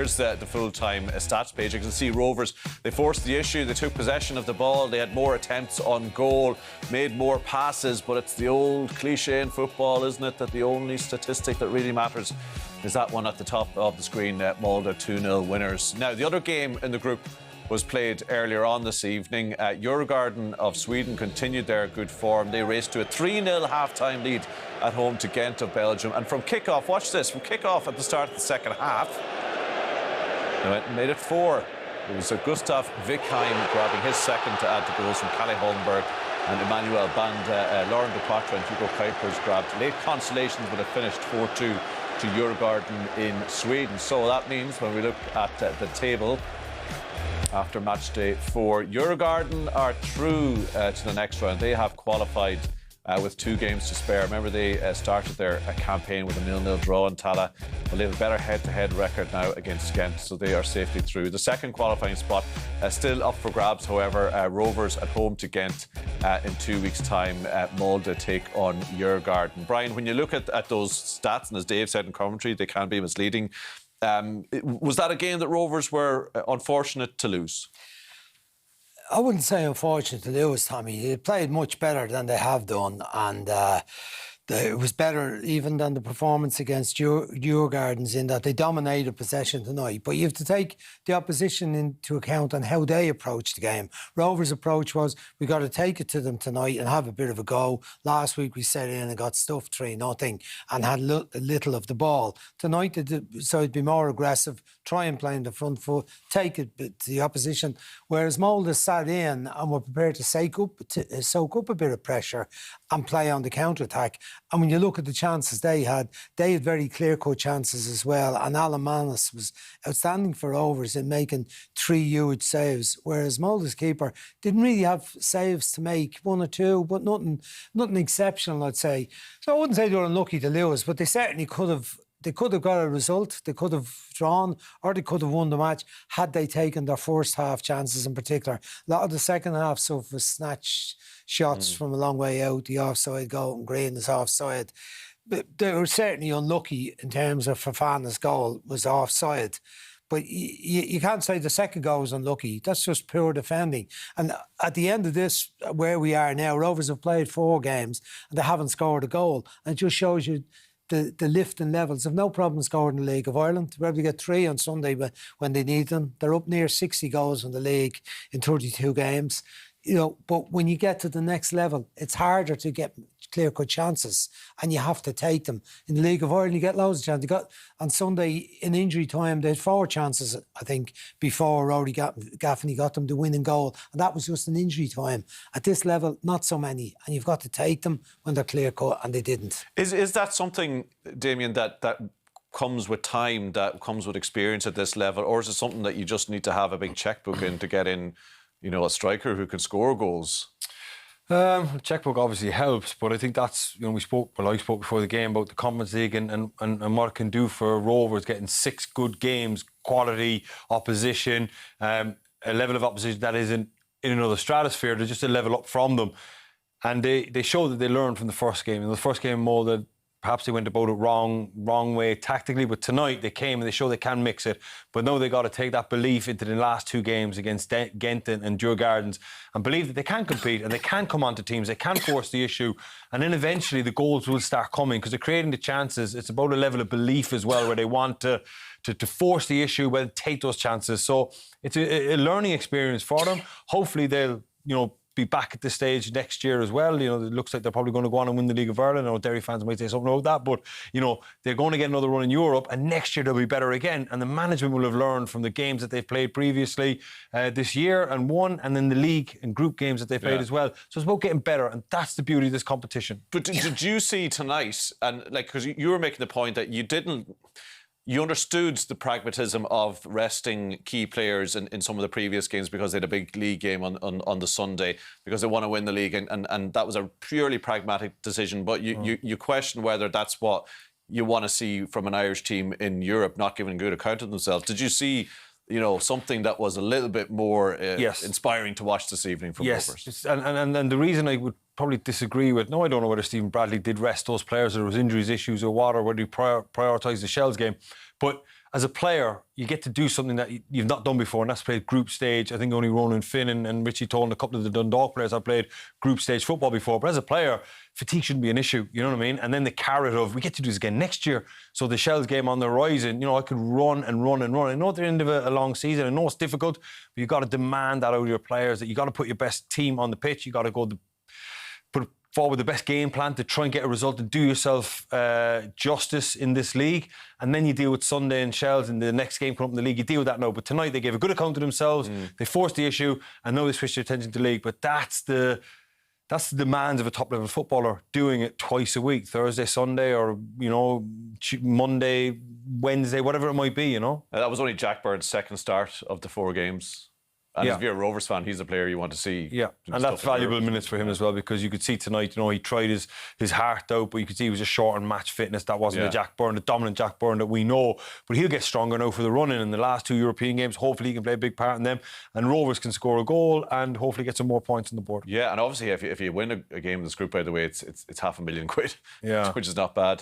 Here's the full-time stats page. You can see Rovers, they forced the issue, they took possession of the ball, they had more attempts on goal, made more passes, but it's the old cliche in football, isn't it, that the only statistic that really matters is that one at the top of the screen, Molde 2-0 winners. Now, the other game in the group was played earlier on this evening. Djurgården of Sweden continued their good form. They raced to a 3-0 half-time lead at home to Ghent of Belgium. And from kick-off, watch this, from kick-off at the start of the second half, they went and made it 4. It was Gustav Wickheim grabbing his second to add to goals from Kalle Holmberg and Emmanuel Band. Lauren de Quattro and Hugo Kuipers grabbed late consolations, but it finished 4-2 to Djurgården in Sweden. So that means when we look at the table after match day 4, Djurgården are through to the next round. They have qualified with 2 games to spare. Remember, they started their campaign with a 0-0 draw in Tala. Well, they have a better head-to-head record now against Ghent, so they are safely through. The second qualifying spot still up for grabs, however. Rovers at home to Ghent in 2 weeks' time. Molde take on Djurgården. Brian, when you look at those stats, and as Dave said in commentary, they can be misleading. Was that a game that Rovers were unfortunate to lose? I wouldn't say unfortunate to lose, Tommy. They played much better than they have done, and it was better even than the performance against Djurgården in that they dominated possession tonight. But you have to take the opposition into account on how they approached the game. Rovers' approach was, we got to take it to them tonight and have a bit of a go. Last week we set in and got stuffed 3-0 and had little of the ball. Tonight they decided to be more aggressive, try and play in the front foot, take it to the opposition. Whereas Molde sat in and were prepared to soak up a bit of pressure and play on the counter-attack. And when you look at the chances they had very clear-cut chances as well. And Alan Manis was outstanding for Rovers in making 3 huge saves, whereas Molde's keeper didn't really have saves to make, 1 or 2, but nothing exceptional, I'd say. So I wouldn't say they were unlucky to lose, but they certainly could have. They could have got a result, they could have drawn, or they could have won the match had they taken their first half chances in particular. A lot of the second half stuff was snatched shots from a long way out, the offside goal, and Green is offside. But they were certainly unlucky in terms of Fofana's goal was offside. But you can't say the second goal was unlucky. That's just pure defending. And at the end of this, where we are now, Rovers have played 4 games and they haven't scored a goal. And it just shows you the lift in levels. They've no problem scoring in the League of Ireland. They'll probably get 3 on Sunday when they need them. They're up near 60 goals in the league in 32 games. You know, but when you get to the next level, it's harder to get clear-cut chances, and you have to take them. In the League of Ireland, you get loads of chances. They got on Sunday in injury time, they had 4 chances, I think, before Rory Gaffney got them the winning goal, and that was just in injury time. At this level, not so many, and you've got to take them when they're clear-cut, and they didn't. Is that something, Damien, that comes with time, that comes with experience at this level, or is it something that you just need to have a big checkbook in to get in, you know, a striker who can score goals? Checkbook obviously helps, but I think that's, you know, I spoke before the game about the Conference League and what it can do for Rovers, getting 6 good games, quality opposition, a level of opposition that isn't in another stratosphere. They're just a level up from them. And they show that they learned from the first game. In the first game, Molde, perhaps they went about it wrong way tactically, but tonight they came and they show they can mix it. But now they got to take that belief into the last 2 games against Ghent and Djurgården and believe that they can compete and they can come onto teams, they can force the issue, and then eventually the goals will start coming because they're creating the chances. It's about a level of belief as well, where they want to force the issue, but take those chances. So it's a learning experience for them. Hopefully they'll, you know, be back at this stage next year as well. You know, it looks like they're probably going to go on and win the League of Ireland. I know Derry fans might say something about that, but, you know, they're going to get another run in Europe, and next year they'll be better again. And the management will have learned from the games that they've played previously this year and won, and then the league and group games that they played as well. So it's about getting better, and that's the beauty of this competition. But did you see tonight, and like, because you were making the point that you understood the pragmatism of resting key players in some of the previous games because they had a big league game on the Sunday because they want to win the league, and that was a purely pragmatic decision. But you question whether that's what you want to see from an Irish team in Europe, not giving good account of themselves. Did you see, you know, something that was a little bit more inspiring to watch this evening from Rovers? Yes, and the reason I would probably disagree with, no, I don't know whether Stephen Bradley did rest those players or there was injuries, issues or what, or whether he prioritised the Shells game, but as a player, you get to do something that you've not done before, and that's played group stage. I think only Ronan Finn and Richie Toll and a couple of the Dundalk players have played group stage football before. But as a player, fatigue shouldn't be an issue, you know what I mean? And then the carrot of, we get to do this again next year. So the Shells game on the horizon, you know, I could run and run and run. I know at the end of a long season, I know it's difficult, but you've got to demand that out of your players, that you've got to put your best team on the pitch. You've got to put forward the best game plan to try and get a result and do yourself justice in this league. And then you deal with Sunday and Shells in the next game coming up in the league. You deal with that now. But tonight they gave a good account of themselves. They forced the issue, and now they switched their attention to the league. But that's the demands of a top-level footballer, doing it twice a week, Thursday, Sunday, or, you know, Monday, Wednesday, whatever it might be, you know. That was only Jack Bird's second start of the 4 games. And if you're a Rovers fan, he's a player you want to see. Yeah, and that's valuable minutes for him as well, because you could see tonight, you know, he tried his heart out, but you could see he was just short on match fitness. That wasn't the Jack Byrne, the dominant Jack Byrne that we know. But he'll get stronger now for the running in the last 2 European games. Hopefully he can play a big part in them, and Rovers can score a goal and hopefully get some more points on the board. Yeah, and obviously if you win a game in this group, by the way, it's £500,000, yeah, which is not bad.